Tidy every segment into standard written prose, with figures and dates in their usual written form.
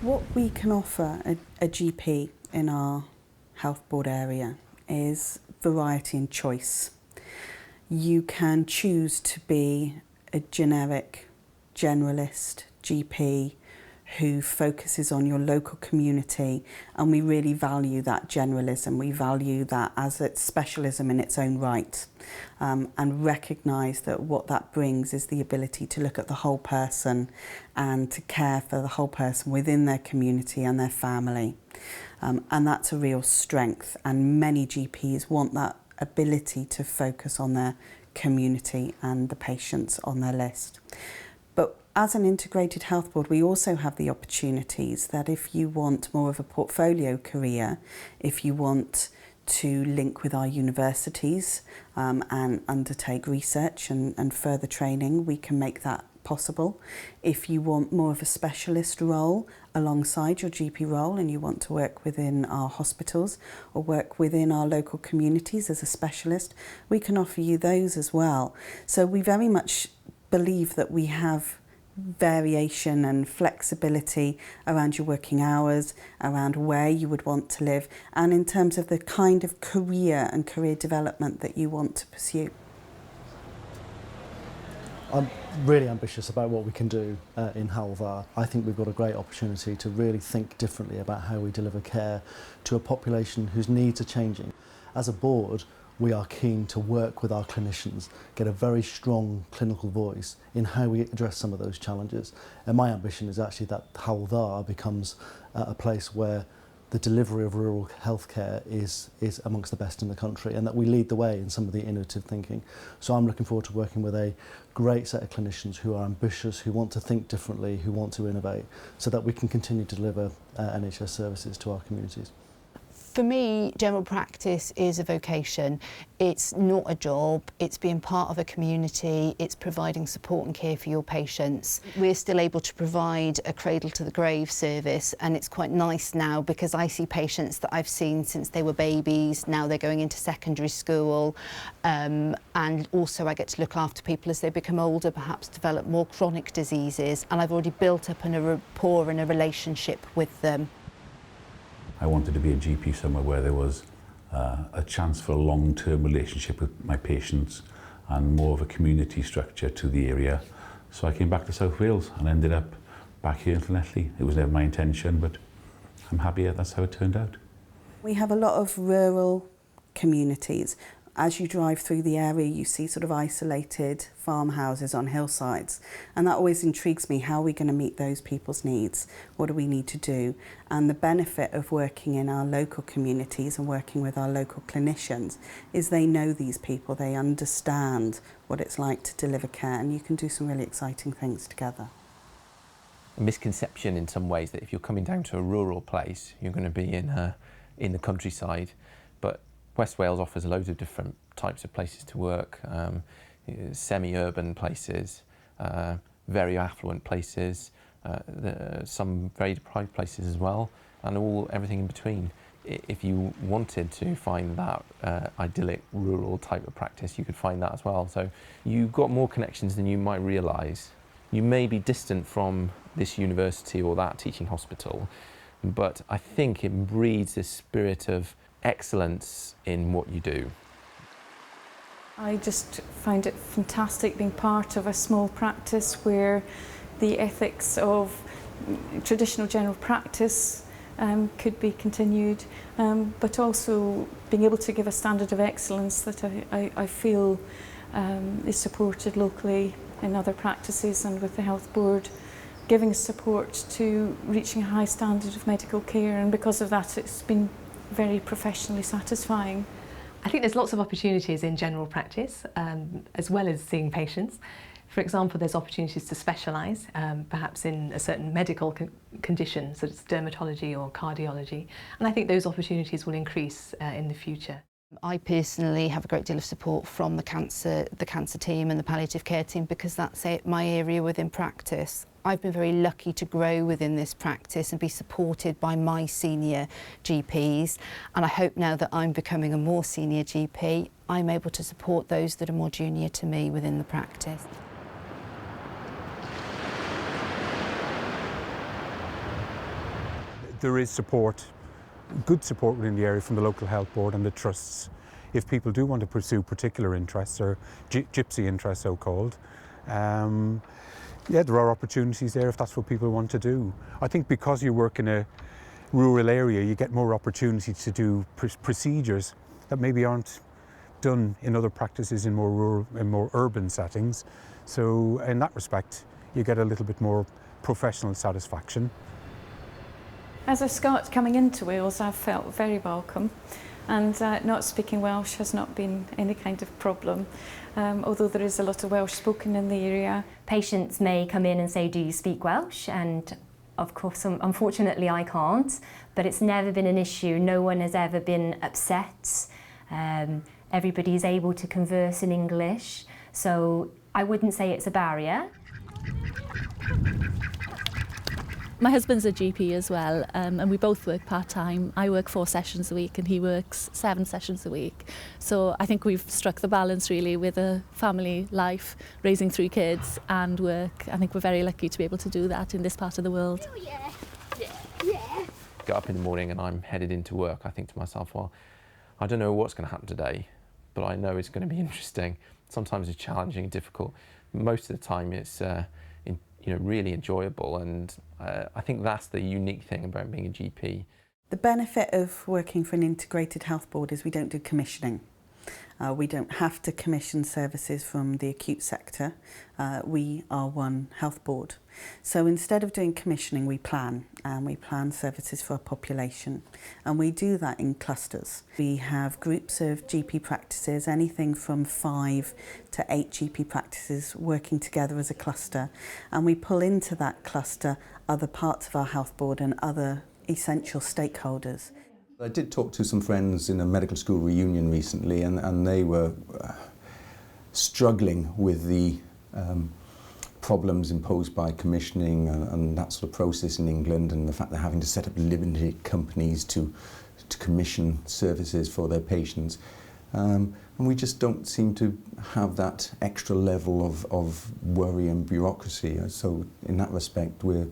What we can offer a GP in our health board area is variety and choice. You can choose to be a generic generalist GP who focuses on your local community, and we really value that generalism. We value that as a specialism in its own right, and recognise that what that brings is the ability to look at the whole person and to care for the whole person within their community and their family. And that's a real strength, and many GPs want that ability to focus on their community and the patients on their list. But as an integrated health board, we also have the opportunities that if you want more of a portfolio career, if you want to link with our universities and undertake research and further training, we can make that possible. If you want more of a specialist role alongside your GP role and you want to work within our hospitals or work within our local communities as a specialist, we can offer you those as well. So we very much believe that we have variation and flexibility around your working hours, around where you would want to live, and in terms of the kind of career and career development that you want to pursue. I'm really ambitious about what we can do in Hywel Dda. I think we've got a great opportunity to really think differently about how we deliver care to a population whose needs are changing. As a board, we are keen to work with our clinicians, get a very strong clinical voice in how we address some of those challenges. And my ambition is actually that Hywel Dda becomes a place where the delivery of rural healthcare is amongst the best in the country, and that we lead the way in some of the innovative thinking. So I'm looking forward to working with a great set of clinicians who are ambitious, who want to think differently, who want to innovate, so that we can continue to deliver NHS services to our communities. For me, general practice is a vocation. It's not a job, it's being part of a community, it's providing support and care for your patients. We're still able to provide a cradle to the grave service, and it's quite nice now because I see patients that I've seen since they were babies, now they're going into secondary school, and also I get to look after people as they become older, perhaps develop more chronic diseases, and I've already built up a rapport and a relationship with them. I wanted to be a GP somewhere where there was a chance for a long-term relationship with my patients and more of a community structure to the area. So I came back to South Wales and ended up back here in Llanelli. It was never my intention, but I'm happy that's how it turned out. We have a lot of rural communities. As you drive through the area, you see sort of isolated farmhouses on hillsides, and that always intrigues me. How are we going to meet those people's needs? What do we need to do? And the benefit of working in our local communities and working with our local clinicians is they know these people, they understand what it's like to deliver care, and you can do some really exciting things together. A misconception in some ways that if you're coming down to a rural place, you're going to be in the countryside, but West Wales offers loads of different types of places to work, semi-urban places, very affluent places, some very deprived places as well, and everything in between. If you wanted to find that idyllic rural type of practice, you could find that as well. So you've got more connections than you might realise. You may be distant from this university or that teaching hospital, but I think it breeds this spirit of excellence in what you do. I just find it fantastic being part of a small practice where the ethics of traditional general practice could be continued, but also being able to give a standard of excellence that I feel is supported locally in other practices, and with the health board giving support to reaching a high standard of medical care, and because of that it's been very professionally satisfying. I think there's lots of opportunities in general practice, as well as seeing patients. For example, there's opportunities to specialise, perhaps in a certain medical condition, such as dermatology or cardiology, and I think those opportunities will increase in the future. I personally have a great deal of support from the cancer team and the palliative care team, because that's my area within practice. I've been very lucky to grow within this practice and be supported by my senior GPs, and I hope now that I'm becoming a more senior GP, I'm able to support those that are more junior to me within the practice. there is support, good support within the area from the local health board and the trusts if people do want to pursue particular interests or gypsy interests so-called. Yeah, there are opportunities there if that's what people want to do. I think because you work in a rural area, you get more opportunity to do procedures that maybe aren't done in other practices in more rural and more urban settings. So in that respect, you get a little bit more professional satisfaction. As a Scot coming into Wales, I've felt very welcome, and not speaking Welsh has not been any kind of problem, although there is a lot of Welsh spoken in the area. Patients may come in and say, do you speak Welsh? And of course, unfortunately I can't, but it's never been an issue. No one has ever been upset. Everybody is able to converse in English, so I wouldn't say it's a barrier. My husband's a GP as well, and we both work part-time. I work 4 sessions a week and he works 7 sessions a week. So I think we've struck the balance really with a family life, raising 3 kids and work. I think we're very lucky to be able to do that in this part of the world. Get up in the morning and I'm headed into work. I think to myself, well, I don't know what's going to happen today, but I know it's going to be interesting. Sometimes it's challenging and difficult. Most of the time it's really enjoyable, and I think that's the unique thing about being a GP. The benefit of working for an integrated health board is we don't do commissioning. We don't have to commission services from the acute sector. We are one health board. So instead of doing commissioning, we plan, and we plan services for our population. And we do that in clusters. We have groups of GP practices, anything from 5 to 8 GP practices working together as a cluster. And we pull into that cluster other parts of our health board and other essential stakeholders. I did talk to some friends in a medical school reunion recently, and they were struggling with the problems imposed by commissioning and that sort of process in England, and the fact they're having to set up limited companies to commission services for their patients. And we just don't seem to have that extra level of worry and bureaucracy. So in that respect, we're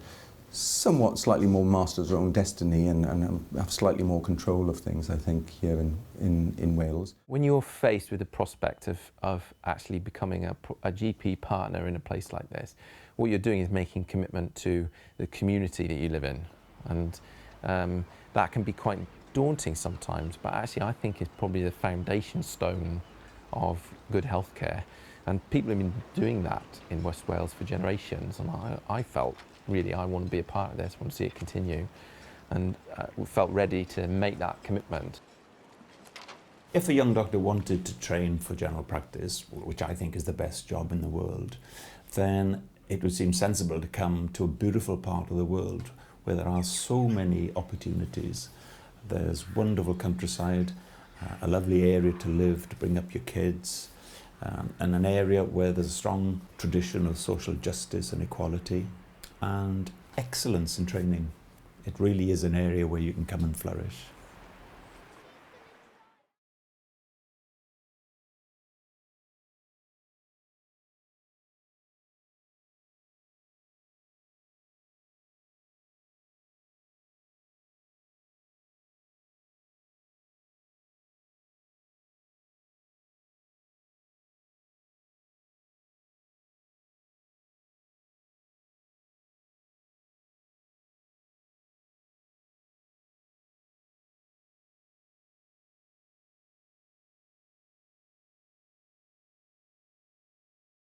somewhat slightly more masters of our own destiny and have slightly more control of things, I think, here in Wales. When you're faced with the prospect of actually becoming a GP partner in a place like this, what you're doing is making commitment to the community that you live in. And that can be quite daunting sometimes, but actually I think it's probably the foundation stone of good healthcare. And people have been doing that in West Wales for generations, and I felt really I want to be a part of this, I want to see it continue, and felt ready to make that commitment. If a young doctor wanted to train for general practice, which I think is the best job in the world, then it would seem sensible to come to a beautiful part of the world where there are so many opportunities. There's wonderful countryside, a lovely area to live, to bring up your kids, and an area where there's a strong tradition of social justice and equality and excellence in training. It really is an area where you can come and flourish.